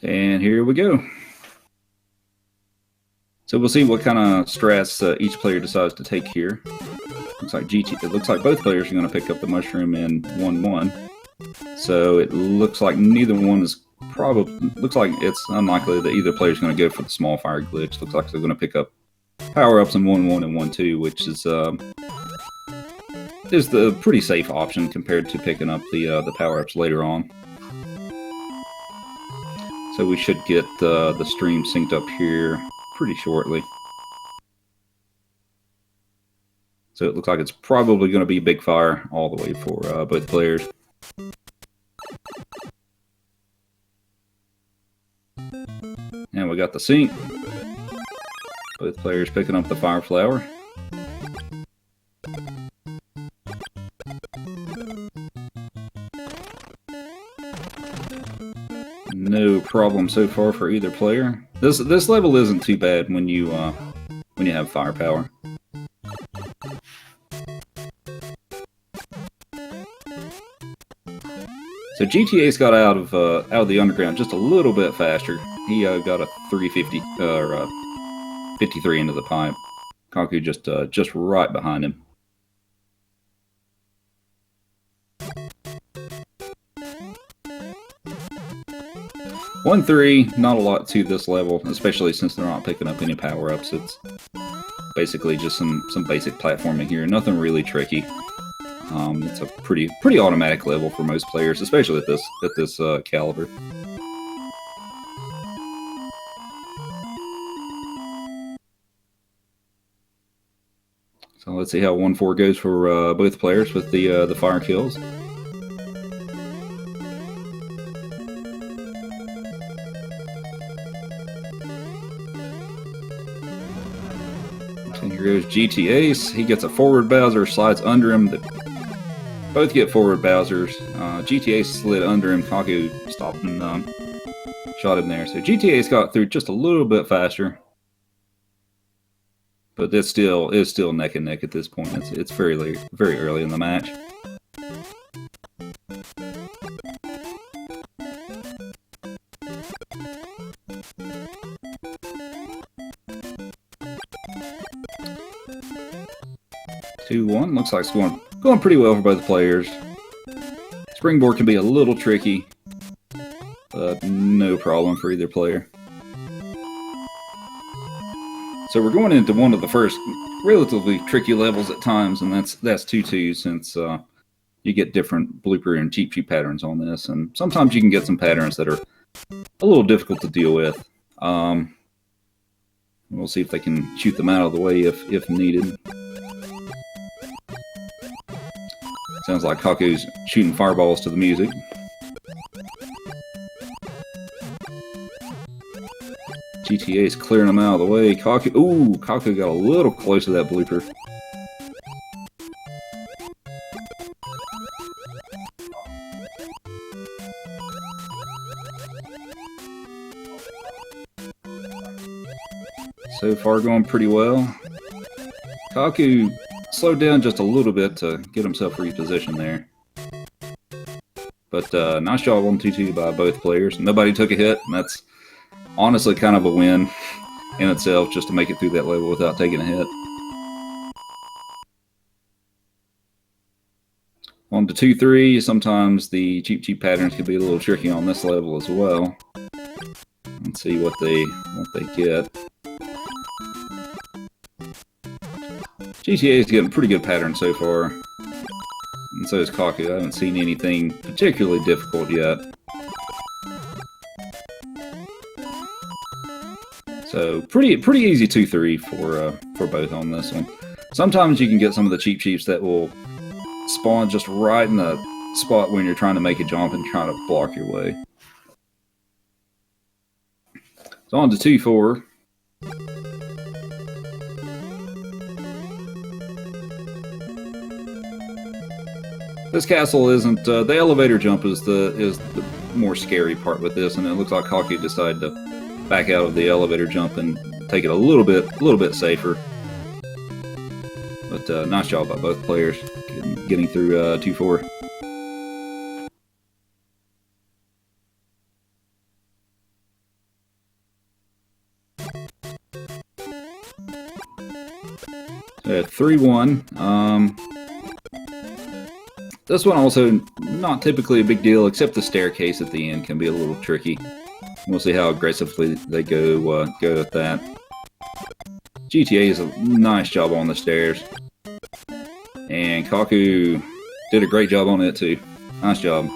And here we go. So we'll see what kind of strats each player decides to take here. It looks like both players are going to pick up the mushroom in 1-1. So it looks like neither one is looks like it's unlikely that either player is going to go for the small fire glitch. Looks like they're going to pick up power-ups in 1-1 and 1-2, which is the pretty safe option compared to picking up the power-ups later on. So we should get the stream synced up here pretty shortly. So it looks like it's probably going to be big fire all the way for both players. And we got the sync. Both players picking up the fire flower. No problem so far for either player. This level isn't too bad when you have firepower. So GTAce got out of the underground just a little bit faster. He got a 350 or 53 into the pipe. Kaku just right behind him. 1-3, not a lot to this level, especially since they're not picking up any power-ups. It's basically just some basic platforming here. Nothing really tricky. It's a pretty automatic level for most players, especially at this caliber. So let's see how 1-4 goes for both players with the fire kills. And here goes GTAce. He gets a forward Bowser, slides under him. Both get forward Bowsers. GTAce slid under him. Kaku stopped and shot him there. So GTAce got through just a little bit faster. But it's still neck and neck at this point. It's very early in the match. Looks like it's going pretty well for both players. Springboard can be a little tricky, but no problem for either player. So we're going into one of the first relatively tricky levels at times, and that's 2-2, since you get different blooper and cheap sheet patterns on this, and sometimes you can get some patterns that are a little difficult to deal with. We'll see if they can shoot them out of the way if needed. Sounds like Kaku's shooting fireballs to the music. GTA's clearing them out of the way. Kaku got a little close to that blooper. So far going pretty well. Kaku slowed down just a little bit to get himself repositioned there. But nice job on 2-2 by both players. Nobody took a hit, and that's honestly kind of a win in itself, just to make it through that level without taking a hit. On to 2-3, sometimes the cheap patterns can be a little tricky on this level as well. Let's see what they get. GTA is getting pretty good patterns so far, and so is Kaku. I haven't seen anything particularly difficult yet. So pretty easy 2-3 for both on this one. Sometimes you can get some of the cheap sheeps that will spawn just right in the spot when you're trying to make a jump and trying to block your way. So on to 2-4. This castle isn't the elevator jump is the more scary part with this, and it looks like Kaku decided to back out of the elevator jump and take it a little bit safer. But nice job by both players getting through 2-4. 3-1. This one also not typically a big deal, except the staircase at the end can be a little tricky. We'll see how aggressively they go with that. GTA is a nice job on the stairs, and Kaku did a great job on it too. Nice job.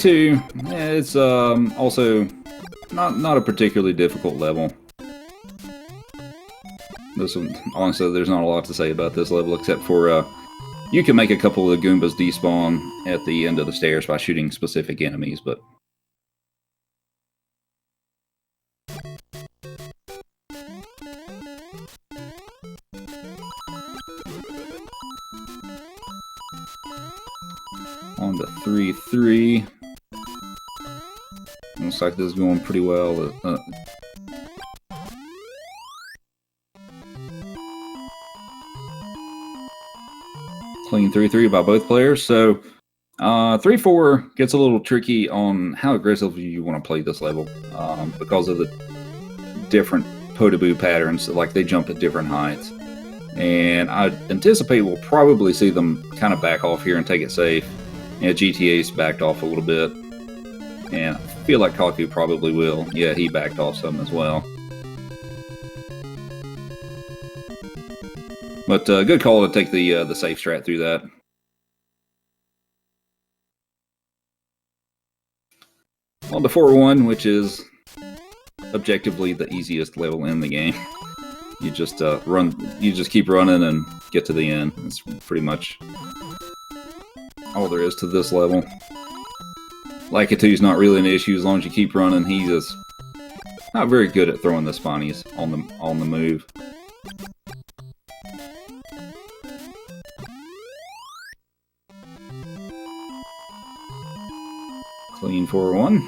It's also not a particularly difficult level. This one, honestly, there's not a lot to say about this level except for you can make a couple of the Goombas despawn at the end of the stairs by shooting specific enemies, but on to 3-3. Looks like this is going pretty well. Clean 3-3 by both players. So 3-4 gets a little tricky on how aggressively you want to play this level because of the different Podoboo patterns. Like they jump at different heights. And I anticipate we'll probably see them kind of back off here and take it safe. Yeah, GTA's backed off a little bit. And I feel like Kaku probably will. Yeah, he backed off some as well. But good call to take the safe strat through that. On to 4-1, which is objectively the easiest level in the game. You just you just keep running and get to the end. That's pretty much all there is to this level. kaku52's not really an issue as long as you keep running. He's just not very good at throwing the spawnies on the move. Clean 4-1.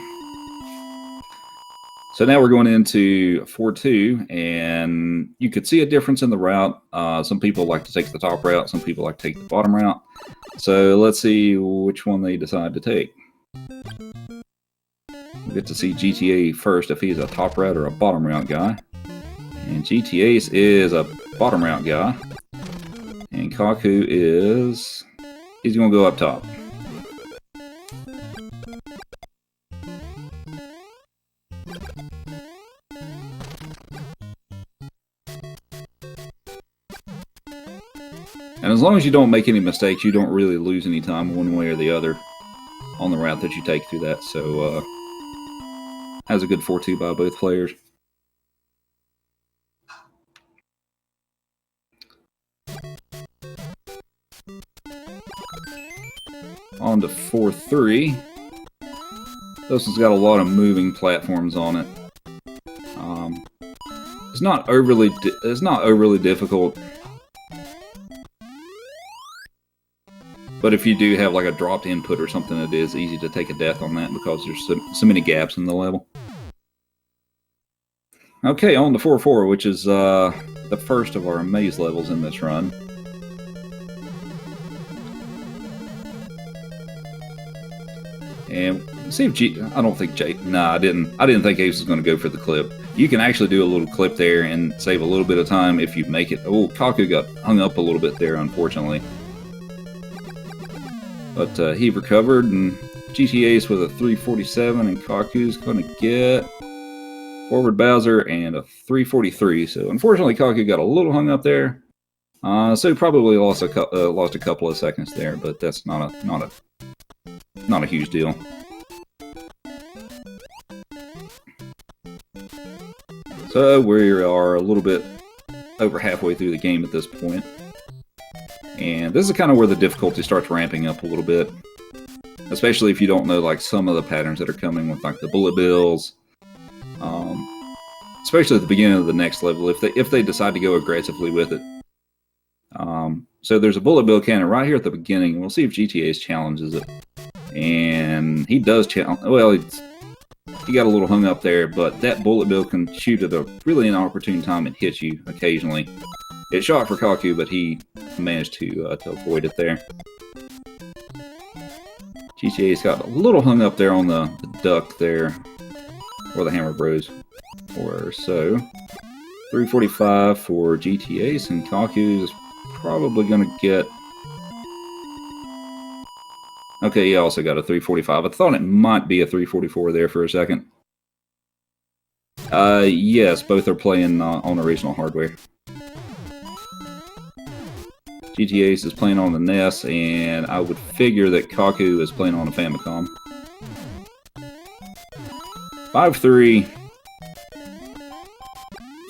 So now we're going into 4-2, and you could see a difference in the route. Some people like to take the top route, some people like to take the bottom route. So let's see which one they decide to take. We'll get to see GTA first, if he's a top route or a bottom route guy. And GTAce is a bottom route guy. And Kaku he's going to go up top. And as long as you don't make any mistakes, you don't really lose any time one way or the other on the route that you take through that. So, has a good 4-2 by both players. On to 4-3. This one's got a lot of moving platforms on it. It's not overly difficult. But if you do have like a dropped input or something, it is easy to take a death on that because there's so many gaps in the level. Okay, on to 4-4, which is the first of our maze levels in this run. And see if I don't think I didn't think Ace was going to go for the clip. You can actually do a little clip there and save a little bit of time if you make it. Oh, Kaku got hung up a little bit there, unfortunately. But he recovered, and GTAce with a 347, and Kaku's going to get forward Bowser and a 343. So unfortunately, Kaku got a little hung up there. So he probably lost a couple of seconds there, but that's not a huge deal. So we are a little bit over halfway through the game at this point. And this is kind of where the difficulty starts ramping up a little bit. Especially if you don't know like some of the patterns that are coming with like the bullet bills. Especially at the beginning of the next level if they decide to go aggressively with it. So there's a bullet bill cannon right here at the beginning. We'll see if GTAce challenges it. And he does challenge. Well, he got a little hung up there, but that bullet bill can shoot at a really inopportune time and hit you occasionally. It shot for Kaku, but he managed to avoid it there. GTA's got a little hung up there on the duck there, or the Hammer Bros, or so. 345 for GTAce, and Kaku is probably going to get... Okay, he also got a 345. I thought it might be a 344 there for a second. Yes, both are playing on original hardware. GTAce is playing on the NES, and I would figure that Kaku is playing on a Famicom. 5-3.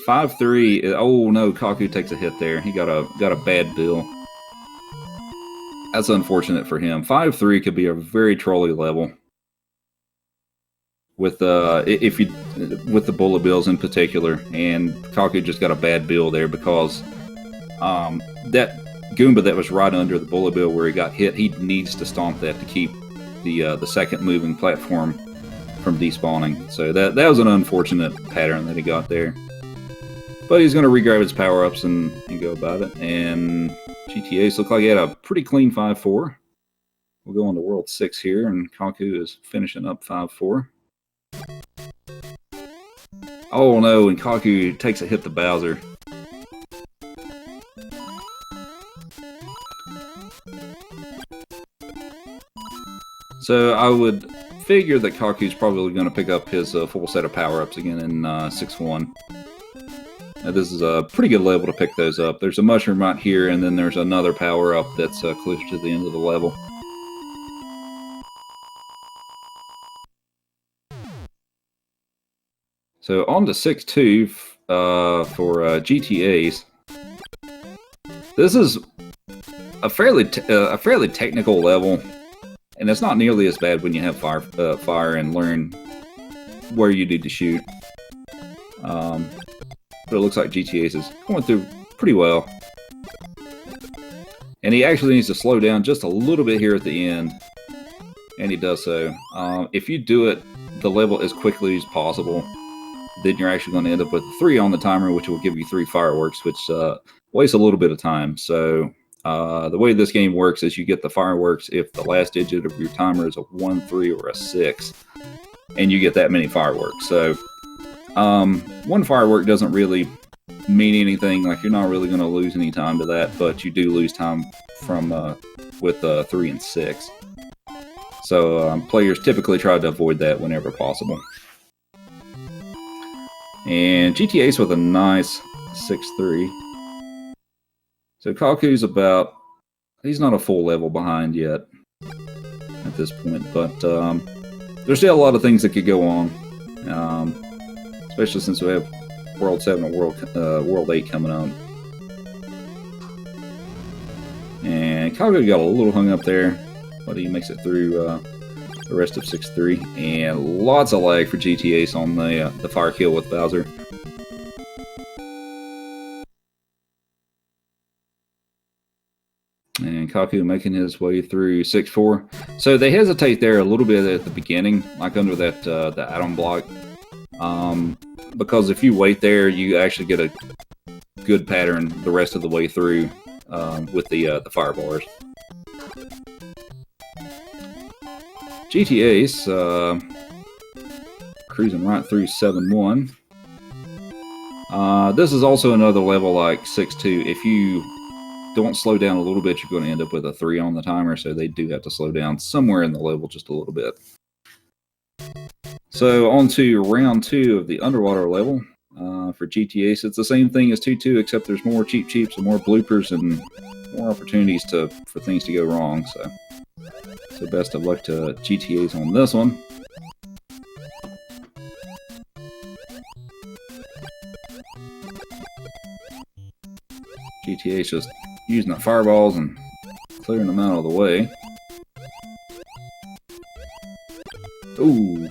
5-3. Oh no, Kaku takes a hit there. He got a bad bill. That's unfortunate for him. 5-3 could be a very trolly level. With with the bullet bills in particular, and Kaku just got a bad bill there because that Goomba that was right under the bullet bill where he got hit, he needs to stomp that to keep the second moving platform from despawning. So that was an unfortunate pattern that he got there. But he's going to re-grab his power-ups and go about it. And GTAce look like he had a pretty clean 5-4. We'll go on to World 6 here, and Kaku is finishing up 5-4. Oh no, and Kaku takes a hit to Bowser. So I would figure that Kaku's probably going to pick up his full set of power-ups again in 6-1. Now this is a pretty good level to pick those up. There's a mushroom right here, and then there's another power-up that's closer to the end of the level. So on to 6-2 for GTA's. This is a fairly technical level, and it's not nearly as bad when you have fire and learn where you need to shoot. But it looks like GTAce is going through pretty well. And he actually needs to slow down just a little bit here at the end. And he does so. If you do it the level as quickly as possible, then you're actually going to end up with 3 on the timer, which will give you 3 fireworks, which wastes a little bit of time. So the way this game works is you get the fireworks if the last digit of your timer is a 1, 3, or a 6. And you get that many fireworks. So one firework doesn't really mean anything. Like, you're not really going to lose any time to that, but you do lose time from with 3 and 6. So players typically try to avoid that whenever possible. And GTAce with a nice 6-3. So Kaku's he's not a full level behind yet at this point, but there's still a lot of things that could go on. Especially since we have World 7 and World 8 coming up. And Kaku got a little hung up there, but he makes it through the rest of 6-3. And lots of lag for GTAce on the fire kill with Bowser. And Kaku making his way through 6-4. So they hesitate there a little bit at the beginning, like under that the atom block. Because if you wait there, you actually get a good pattern the rest of the way through with the fire bars. GTAce cruising right through 7-1. This is also another level like 6-2. If you don't slow down a little bit, you're going to end up with a 3 on the timer, so they do have to slow down somewhere in the level just a little bit. So on to round 2 of the underwater level for GTAce. It's the same thing as 2-2, except there's more cheeps and more bloopers and more opportunities for things to go wrong. So best of luck to GTAce on this one. GTA's just using the fireballs and clearing them out of the way. Ooh.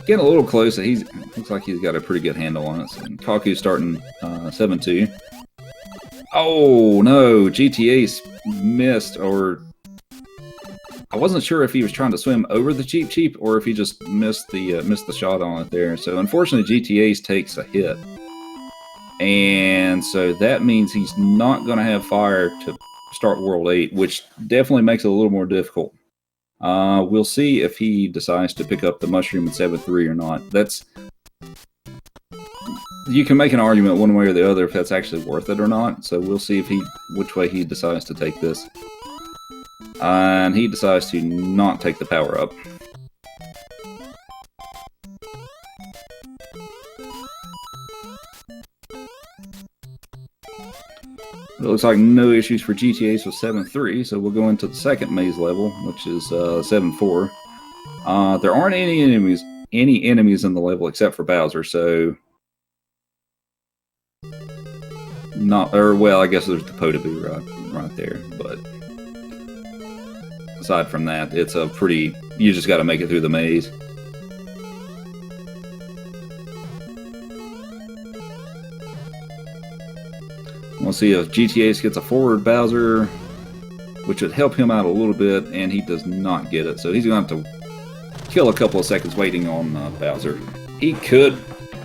Getting a little close. Looks like he's got a pretty good handle on it. And Kaku's starting 7-2. Oh no, GTAce missed, or I wasn't sure if he was trying to swim over the Cheep Cheep or if he just missed the shot on it there. So unfortunately, GTAce takes a hit. And so that means he's not going to have fire to start World 8, which definitely makes it a little more difficult. We'll see if he decides to pick up the mushroom in 7-3 or not. You can make an argument one way or the other if that's actually worth it or not. So we'll see if which way he decides to take this. And he decides to not take the power up. It looks like no issues for GTAce with 7-3, so we'll go into the second maze level, which is 7-4. There aren't any enemies in the level except for Bowser, so well, I guess there's the Podoboo right there, but aside from that, it's you just got to make it through the maze. We'll see if GTAce gets a forward Bowser, which would help him out a little bit, and he does not get it. So he's going to have to kill a couple of seconds waiting on Bowser. He could,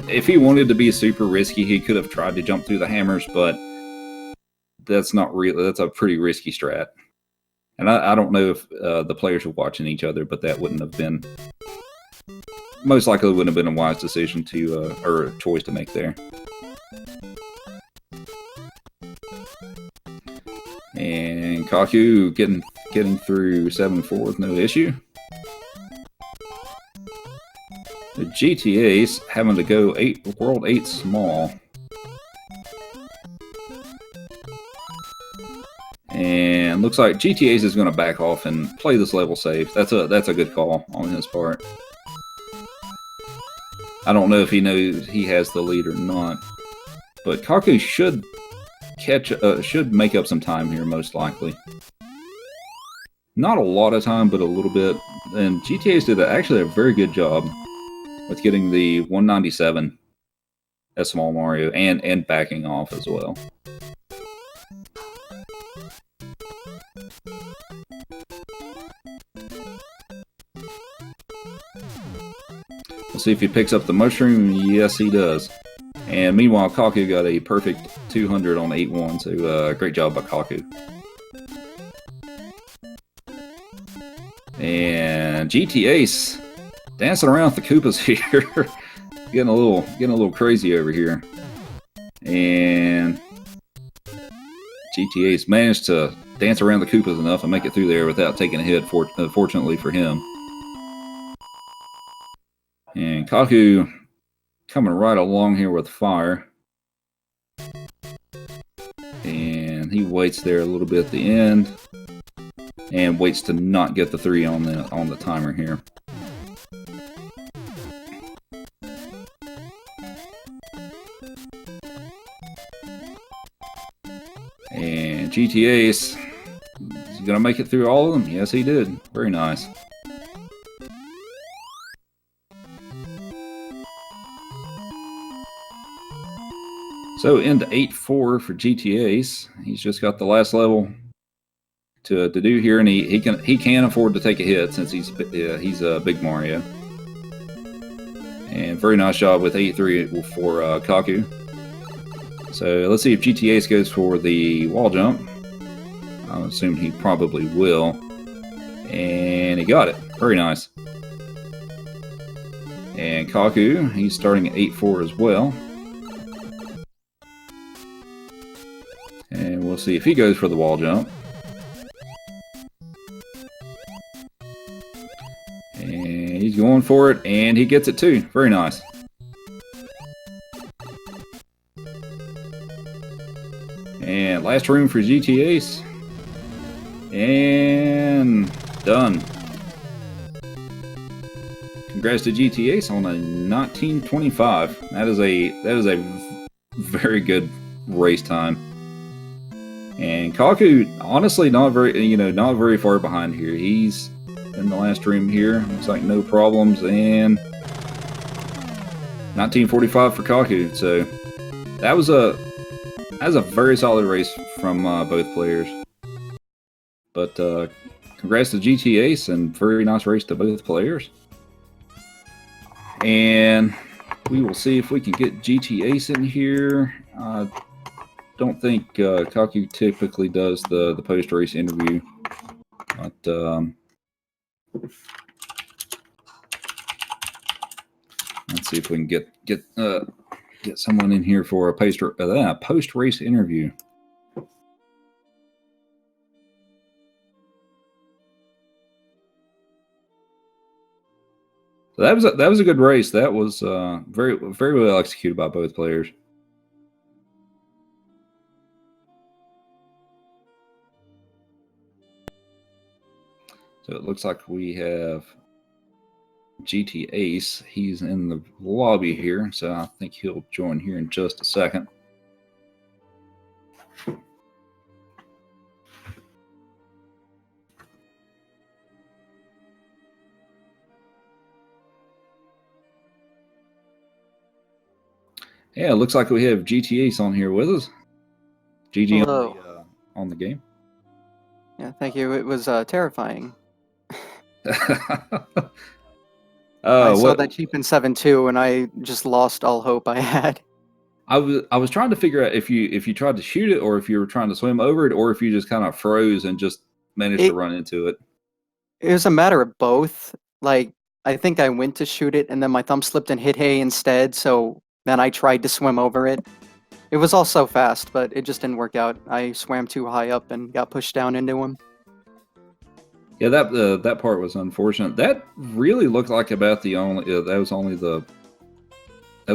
if he wanted to be super risky, he could have tried to jump through the hammers, but that's not really, that's a pretty risky strat. And I don't know if the players are watching each other, but that wouldn't have been, most likely wouldn't have been a wise decision or a choice to make there. And Kaku getting through 7-4 with no issue. The GTAce having to go World 8 small. And looks like GTAce is going to back off and play this level safe. That's a good call on his part. I don't know if he knows he has the lead or not, but Kaku should make up some time here, most likely. Not a lot of time, but a little bit. And GTAce did actually a very good job with getting the 197 as Small Mario and backing off as well. We'll see if he picks up the mushroom. Yes, he does. And meanwhile, Kaku got a perfect 200 on 8-1, so great job by Kaku. And GTAce dancing around with the Koopas here, getting a little crazy over here. And GTAce managed to dance around the Koopas enough and make it through there without taking a hit, fortunately for him. And Kaku coming right along here with fire. And he waits there a little bit at the end. And waits to not get the 3 on the timer here. And GTAce is going to make it through all of them. Yes, he did. Very nice. So into 8-4 for GTAce. He's just got the last level to do here, and he can afford to take a hit since he's a big Mario. And very nice job with 8-3 for Kaku. So let's see if GTAce goes for the wall jump. I assume he probably will. And he got it. Very nice. And Kaku, he's starting at 8-4 as well. And we'll see if he goes for the wall jump. And he's going for it, and he gets it too. Very nice. And last room for GTAce. And done. Congrats to GTAce on a 1925. That is a very good race time. And Kaku, honestly, not very far behind here. He's in the last room here. Looks like no problems. And 1945 for Kaku. So that was a very solid race from both players. But congrats to GTAce, and very nice race to both players. And we will see if we can get GTAce in here. I don't think Kaku typically does the post-race interview, but let's see if we can get someone in here for a post-race interview. So that was a good race. That was very well executed by both players. So it looks like we have GTAce. He's in the lobby here, so I think he'll join here in just a second. Yeah, it looks like we have GTAce on here with us. GG on the game. Yeah, thank you. It was terrifying. I saw that cheap in 7-2, and I just lost all hope I had. I was trying to figure out if you tried to shoot it, or if you were trying to swim over it, or if you just kind of froze and just managed to run into it. It was a matter of both. Like, I think I went to shoot it, and then my thumb slipped and hit hay instead, so then I tried to swim over it. It was all so fast, but it just didn't work out. I swam too high up and got pushed down into him. Yeah, that part was unfortunate. That really looked like about the only that was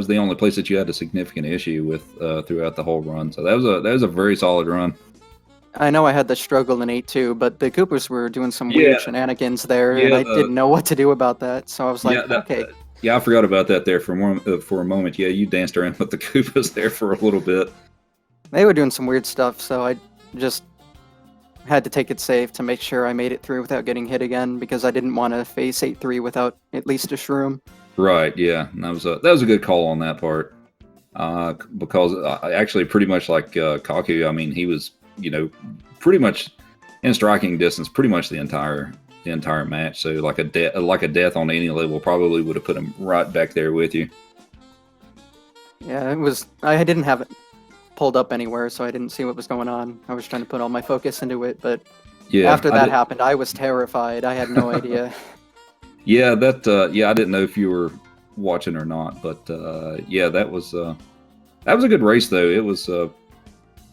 the only place that you had a significant issue with throughout the whole run. So that was a very solid run. I know I had the struggle in 8-2, but the Coopers were doing some weird shenanigans there, and I didn't know what to do about that. So I was like, okay. I forgot about that there for a moment. Yeah, you danced around with the Koopas there for a little bit. They were doing some weird stuff, so I just had to take it safe to make sure I made it through without getting hit again, because I didn't want to face 8-3 without at least a shroom. Right, yeah. And that was a good call on that part. Because actually pretty much like Kaku, I mean, he was, pretty much in striking distance pretty much the entire match. So like a death on any level probably would have put him right back there with you. Yeah, I didn't have it pulled up anywhere, so I didn't see what was going on. I was trying to put all my focus into it, but after that happened, I was terrified. I had no idea. Yeah, I didn't know if you were watching or not, but yeah, that was a good race though. It was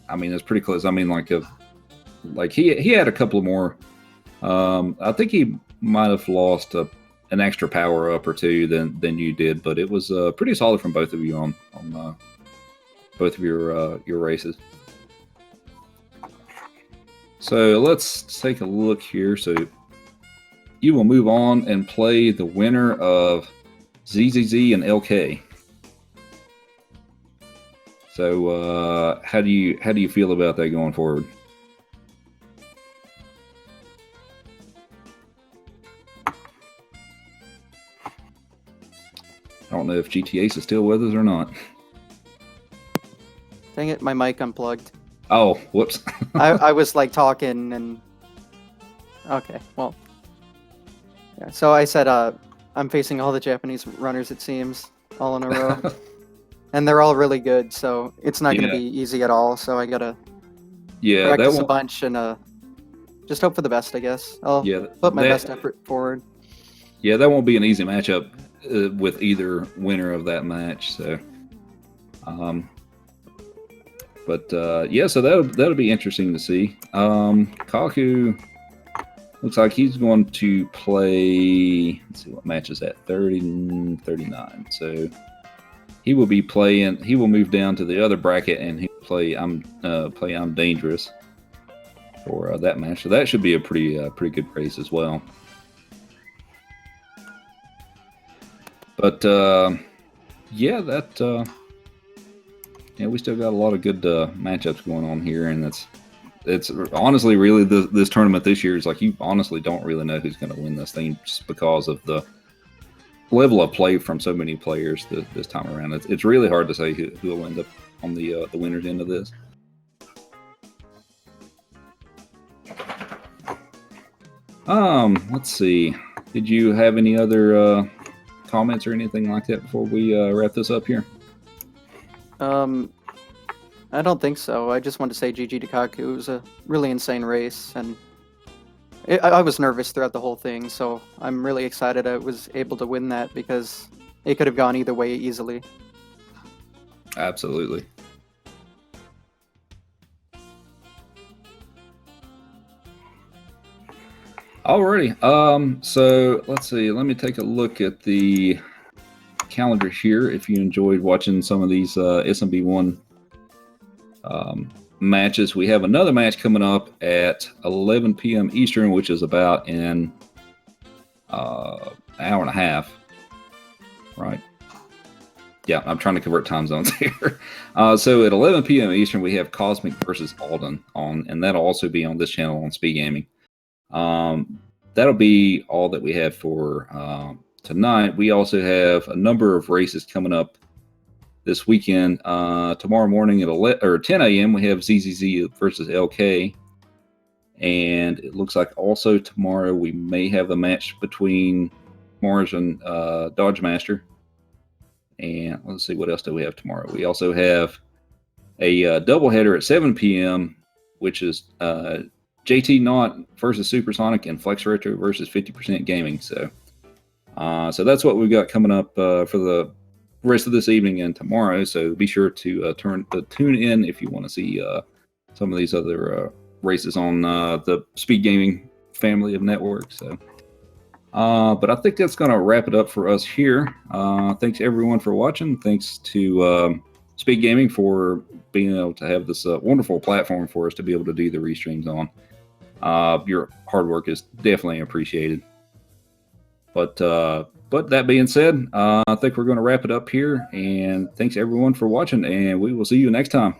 I mean, it's pretty close. I mean, like he had a couple of more. I think he might have lost an extra power up or two than you did, but it was pretty solid from both of you on both of your races. So let's take a look here. So you will move on and play the winner of ZZZ and LK. So how do you feel about that going forward? I don't know if GTAce is still with us or not. Dang it, my mic unplugged. Oh, whoops. I was like talking and... Okay, well. Yeah, so I said I'm facing all the Japanese runners, it seems, all in a row. And they're all really good, so it's not going to be easy at all. So I got to practice a bunch and just hope for the best, I guess. I'll put my best effort forward. Yeah, that won't be an easy matchup with either winner of that match. So, yeah, so that'll be interesting to see. Kaku looks like he's going to play. Let's see what match is that, 30 and 39. So he will be playing. He will move down to the other bracket and he'll play. I'm Dangerous for that match. So that should be a pretty good race as well. But yeah, we still got a lot of good matchups going on here, and it's honestly really this tournament this year is like you honestly don't really know who's going to win this thing just because of the level of play from so many players this time around. It's really hard to say who will end up on the winner's end of this. Let's see. Did you have any other comments or anything like that before we wrap this up here? I don't think so. I just want to say GG to Kaku. It was a really insane race, and I was nervous throughout the whole thing, so I'm really excited I was able to win that because it could have gone either way easily. Absolutely. Alrighty. So let's see. Let me take a look at the calendar here. If you enjoyed watching some of these SMB1 matches, we have another match coming up at 11 p.m. Eastern, which is about in an hour and a half. Right. Yeah, I'm trying to convert time zones here. So at 11 p.m. Eastern, we have Cosmic versus Alden on, and that'll also be on this channel on Speed Gaming. That'll be all that we have for tonight. We also have a number of races coming up this weekend. Tomorrow morning at 10 a.m. we have ZZZ versus LK, and it looks like also tomorrow we may have a match between Mars and Dodge Master. And let's see, what else do we have tomorrow? We also have a doubleheader at 7 p.m., which is JT versus Supersonic and Flex Retro versus 50% Gaming. So that's what we've got coming up for the rest of this evening and tomorrow. So be sure to tune in if you want to see some of these other races on the Speed Gaming family of networks. So. But I think that's going to wrap it up for us here. Thanks everyone for watching. Thanks to Speed Gaming for being able to have this wonderful platform for us to be able to do the restreams on. Your hard work is definitely appreciated. But that being said, I think we're going to wrap it up here. And thanks everyone for watching, and we will see you next time.